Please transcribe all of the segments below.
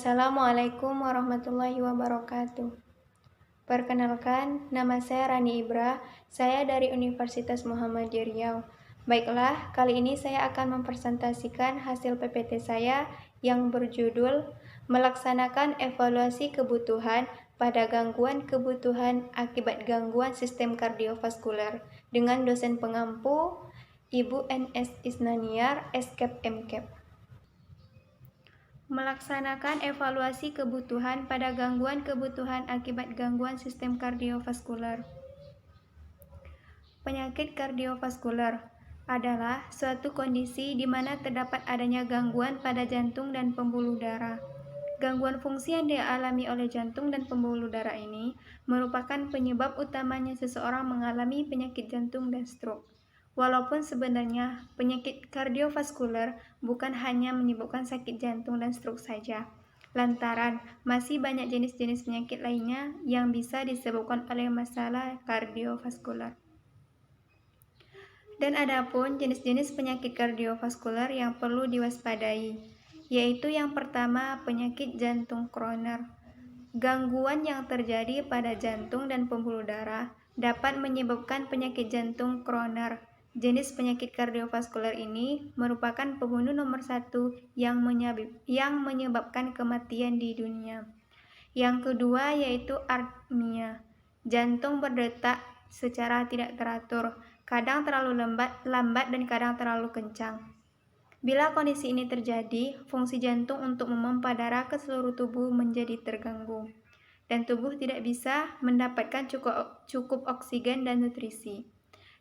Assalamualaikum warahmatullahi wabarakatuh. Perkenalkan, nama saya Rani Ibra, saya dari Universitas Muhammadiyah Riau. Baiklah, kali ini saya akan mempresentasikan hasil PPT saya yang berjudul Melaksanakan Evaluasi Kebutuhan pada Gangguan Kebutuhan Akibat Gangguan Sistem Kardiovaskuler dengan dosen pengampu Ibu NS Isnaniar, SKEP MKEP. Melaksanakan evaluasi kebutuhan pada gangguan kebutuhan akibat gangguan sistem kardiovaskuler. Penyakit kardiovaskuler adalah suatu kondisi di mana terdapat adanya gangguan pada jantung dan pembuluh darah. Gangguan fungsi yang dialami oleh jantung dan pembuluh darah ini merupakan penyebab utamanya seseorang mengalami penyakit jantung dan stroke. Walaupun sebenarnya penyakit kardiovaskuler bukan hanya menyebabkan sakit jantung dan stroke saja, lantaran masih banyak jenis-jenis penyakit lainnya yang bisa disebabkan oleh masalah kardiovaskuler. Dan adapun jenis-jenis penyakit kardiovaskuler yang perlu diwaspadai, yaitu yang pertama penyakit jantung kroner. Gangguan yang terjadi pada jantung dan pembuluh darah dapat menyebabkan penyakit jantung kroner. Jenis penyakit kardiovaskuler ini merupakan pembunuh nomor 1 yang menyebabkan kematian di dunia. Yang kedua yaitu arrhythmia. Jantung berdetak secara tidak teratur, kadang terlalu lambat dan kadang terlalu kencang. Bila kondisi ini terjadi, fungsi jantung untuk memompa darah ke seluruh tubuh menjadi terganggu, dan tubuh tidak bisa mendapatkan cukup oksigen dan nutrisi.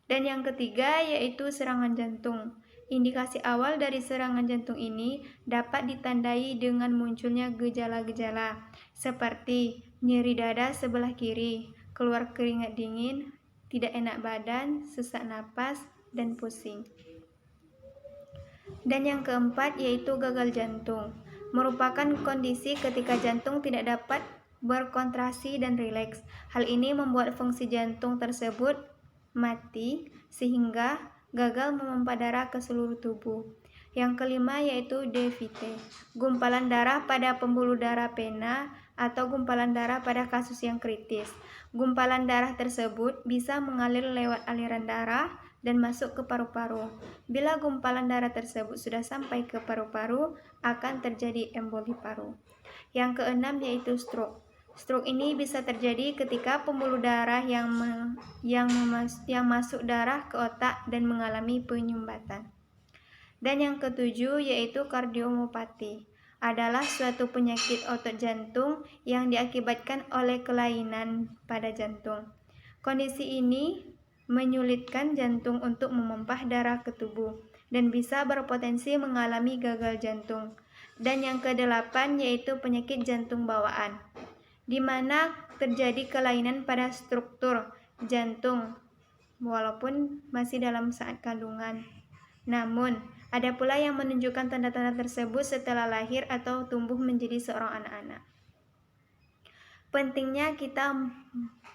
Dan yang ketiga yaitu serangan jantung. Indikasi awal dari serangan jantung ini dapat ditandai dengan munculnya gejala-gejala seperti nyeri dada sebelah kiri, keluar keringat dingin, tidak enak badan, sesak napas, dan pusing. Dan yang keempat yaitu gagal jantung. Merupakan kondisi ketika jantung tidak dapat berkontraksi dan rileks. Hal ini membuat fungsi jantung tersebut mati sehingga gagal memompa darah ke seluruh tubuh. Yang kelima yaitu DVT, gumpalan darah pada pembuluh darah pena atau gumpalan darah pada kasus yang kritis. Gumpalan darah tersebut bisa mengalir lewat aliran darah dan masuk ke paru-paru. Bila gumpalan darah tersebut sudah sampai ke paru-paru, akan terjadi emboli paru. Yang keenam yaitu stroke. Stroke ini bisa terjadi ketika pembuluh darah yang masuk darah ke otak dan mengalami penyumbatan. Dan yang ketujuh yaitu kardiomyopati, adalah suatu penyakit otot jantung yang diakibatkan oleh kelainan pada jantung. Kondisi ini menyulitkan jantung untuk memompah darah ke tubuh dan bisa berpotensi mengalami gagal jantung. Dan yang kedelapan yaitu penyakit jantung bawaan, di mana terjadi kelainan pada struktur jantung walaupun masih dalam saat kandungan. Namun, ada pula yang menunjukkan tanda-tanda tersebut setelah lahir atau tumbuh menjadi seorang anak-anak.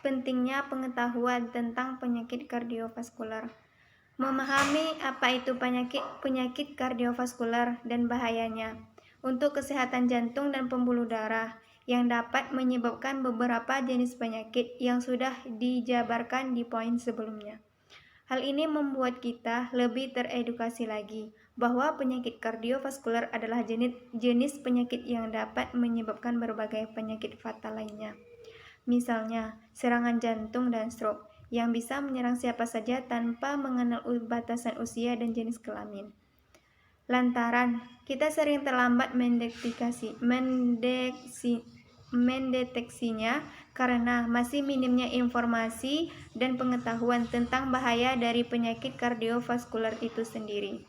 Pentingnya pengetahuan tentang penyakit kardiovaskuler. Memahami apa itu penyakit kardiovaskuler dan bahayanya untuk kesehatan jantung dan pembuluh darah yang dapat menyebabkan beberapa jenis penyakit yang sudah dijabarkan di poin sebelumnya. Hal ini membuat kita lebih teredukasi lagi bahwa penyakit kardiovaskuler adalah jenis penyakit yang dapat menyebabkan berbagai penyakit fatal lainnya. Misalnya, serangan jantung dan stroke yang bisa menyerang siapa saja tanpa mengenal batasan usia dan jenis kelamin. Lantaran kita sering terlambat mendeteksinya karena masih minimnya informasi dan pengetahuan tentang bahaya dari penyakit kardiovaskuler itu sendiri.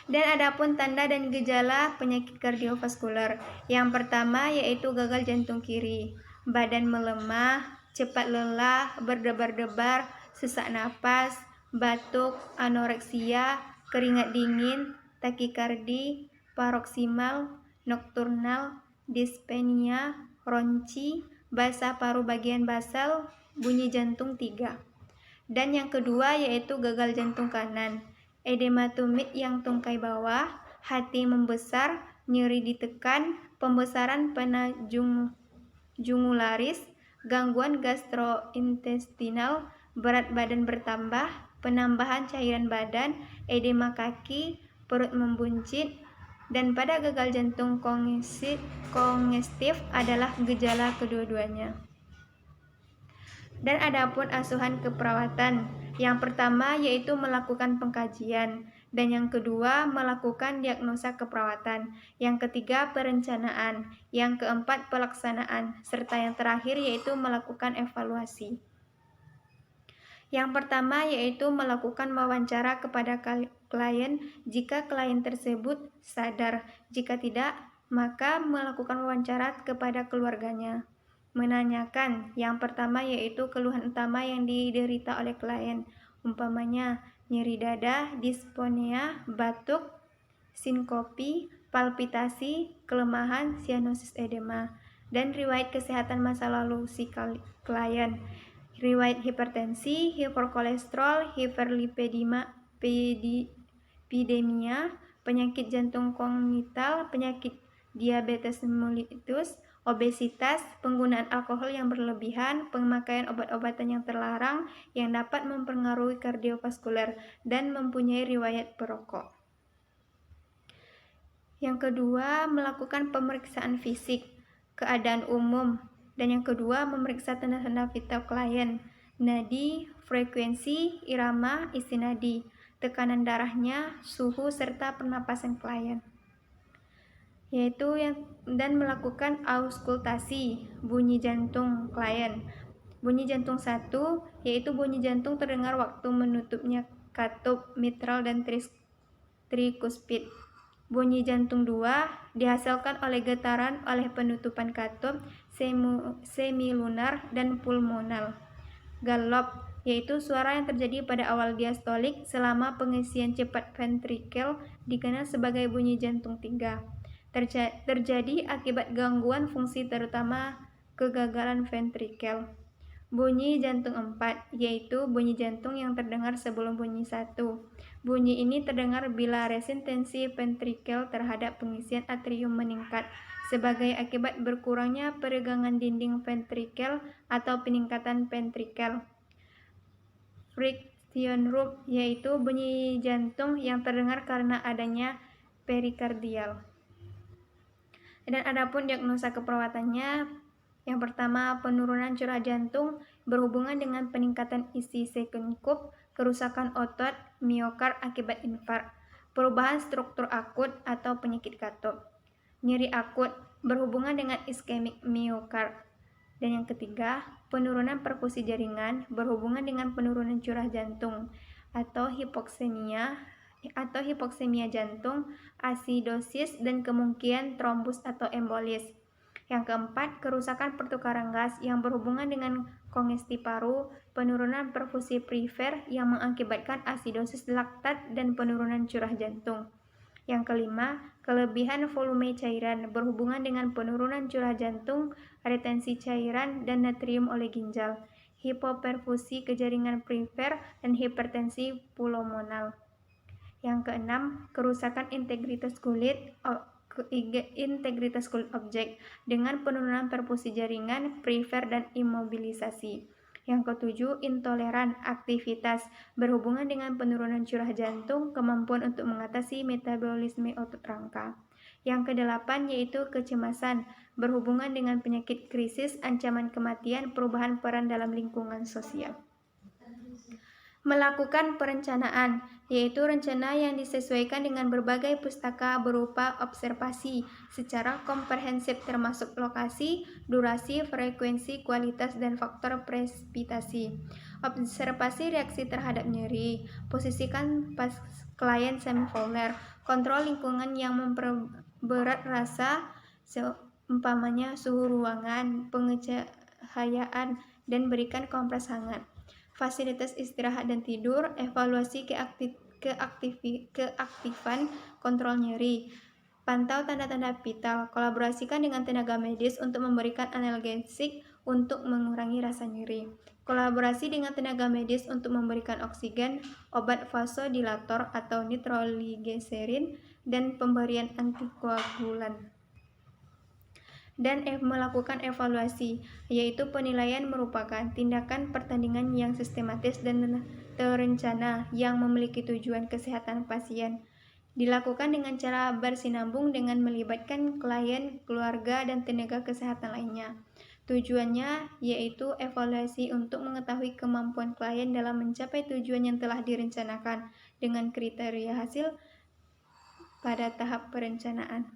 Dan adapun tanda dan gejala penyakit kardiovaskuler, yang pertama yaitu gagal jantung kiri, badan melemah, cepat lelah, berdebar-debar, sesak napas, batuk, anoreksia, keringat dingin, takikardi, paroksimal, nokturnal, dispenia, ronci, basah paru bagian basal, bunyi jantung 3. Dan yang kedua yaitu gagal jantung kanan, edema tumit yang tungkai bawah, hati membesar, nyeri ditekan, pembesaran pena jungularis, gangguan gastrointestinal, berat badan bertambah, penambahan cairan badan, edema kaki, perut membuncit, dan pada gagal jantung kongestif adalah gejala kedua-duanya. Dan adapun asuhan keperawatan, yang pertama yaitu melakukan pengkajian, dan yang kedua melakukan diagnosa keperawatan, yang ketiga perencanaan, yang keempat pelaksanaan, serta yang terakhir yaitu melakukan evaluasi. Yang pertama yaitu melakukan wawancara kepada klien jika klien tersebut sadar, jika tidak maka melakukan wawancara kepada keluarganya. Menanyakan, yang pertama yaitu keluhan utama yang diderita oleh klien, umpamanya nyeri dada, dispnea, batuk, sinkopi, palpitasi, kelemahan, cyanosis edema, dan riwayat kesehatan masa lalu si klien, riwayat hipertensi, hiperkolesterol, hiperlipidemia, penyakit jantung kongnital, penyakit diabetes mellitus, obesitas, penggunaan alkohol yang berlebihan, pemakaian obat-obatan yang terlarang yang dapat mempengaruhi kardiovaskuler, dan mempunyai riwayat perokok. Yang kedua, melakukan pemeriksaan fisik, keadaan umum, dan yang kedua, memeriksa tanda-tanda vital klien, nadi, frekuensi, irama, isi nadi, tekanan darahnya, suhu, serta pernapasan klien. Dan melakukan auskultasi, bunyi jantung klien. Bunyi jantung 1 yaitu bunyi jantung terdengar waktu menutupnya katup mitral dan trikuspid. Bunyi jantung 2 dihasilkan oleh getaran oleh penutupan katup, semilunar, dan pulmonal. Gallop yaitu suara yang terjadi pada awal diastolik selama pengisian cepat ventrikel, dikenal sebagai bunyi jantung 3. Terjadi akibat gangguan fungsi terutama kegagalan ventrikel. Bunyi jantung 4 yaitu bunyi jantung yang terdengar sebelum bunyi 1. Bunyi ini terdengar bila resistensi ventrikel terhadap pengisian atrium meningkat sebagai akibat berkurangnya peregangan dinding ventrikel atau peningkatan ventrikel. Friction rhythm yaitu bunyi jantung yang terdengar karena adanya perikardial. Dan adapun diagnosa keperawatannya, yang pertama penurunan curah jantung berhubungan dengan peningkatan isi sekundkup, kerusakan otot miokard akibat infark, perubahan struktur akut atau penyakit katup, nyeri akut berhubungan dengan iskemik miokard. Dan yang ketiga, penurunan perfusi jaringan berhubungan dengan penurunan curah jantung atau hipoksemia jantung, asidosis, dan kemungkinan trombus atau embolis. Yang keempat, kerusakan pertukaran gas yang berhubungan dengan kongesti paru, penurunan perfusi perifer yang mengakibatkan asidosis laktat dan penurunan curah jantung. Yang kelima, kelebihan volume cairan berhubungan dengan penurunan curah jantung, retensi cairan, dan natrium oleh ginjal, hipoperfusi ke jaringan perifer, dan hipertensi pulmonal. Yang keenam, kerusakan integritas kulit objek dengan penurunan perfusi jaringan, perifer, dan imobilisasi. Yang ketujuh, intoleran aktivitas berhubungan dengan penurunan curah jantung, kemampuan untuk mengatasi metabolisme otot rangka. Yang kedelapan yaitu kecemasan berhubungan dengan penyakit krisis, ancaman kematian, perubahan peran dalam lingkungan sosial. Melakukan perencanaan, yaitu rencana yang disesuaikan dengan berbagai pustaka berupa observasi secara komprehensif termasuk lokasi, durasi, frekuensi, kualitas, dan faktor presipitasi. Observasi reaksi terhadap nyeri, posisikan klien semivolar, kontrol lingkungan yang memperberat rasa, seumpamanya suhu ruangan, pengcahayaan, dan berikan kompres hangat. Fasilitas istirahat dan tidur, evaluasi keaktifan kontrol nyeri, pantau tanda-tanda vital, kolaborasikan dengan tenaga medis untuk memberikan analgesik untuk mengurangi rasa nyeri, kolaborasi dengan tenaga medis untuk memberikan oksigen, obat vasodilator atau nitroglycerin, dan pemberian antikoagulan. dan melakukan evaluasi, yaitu penilaian merupakan tindakan pertandingan yang sistematis dan terencana yang memiliki tujuan kesehatan pasien. Dilakukan dengan cara bersinambung dengan melibatkan klien, keluarga, dan tenaga kesehatan lainnya. Tujuannya yaitu evaluasi untuk mengetahui kemampuan klien dalam mencapai tujuan yang telah direncanakan dengan kriteria hasil pada tahap perencanaan.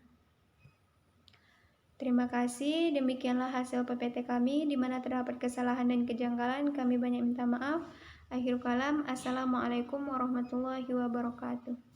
Terima kasih, demikianlah hasil PPT kami. Di mana terdapat kesalahan dan kejanggalan, kami banyak minta maaf. Akhir kalam, Assalamualaikum warahmatullahi wabarakatuh.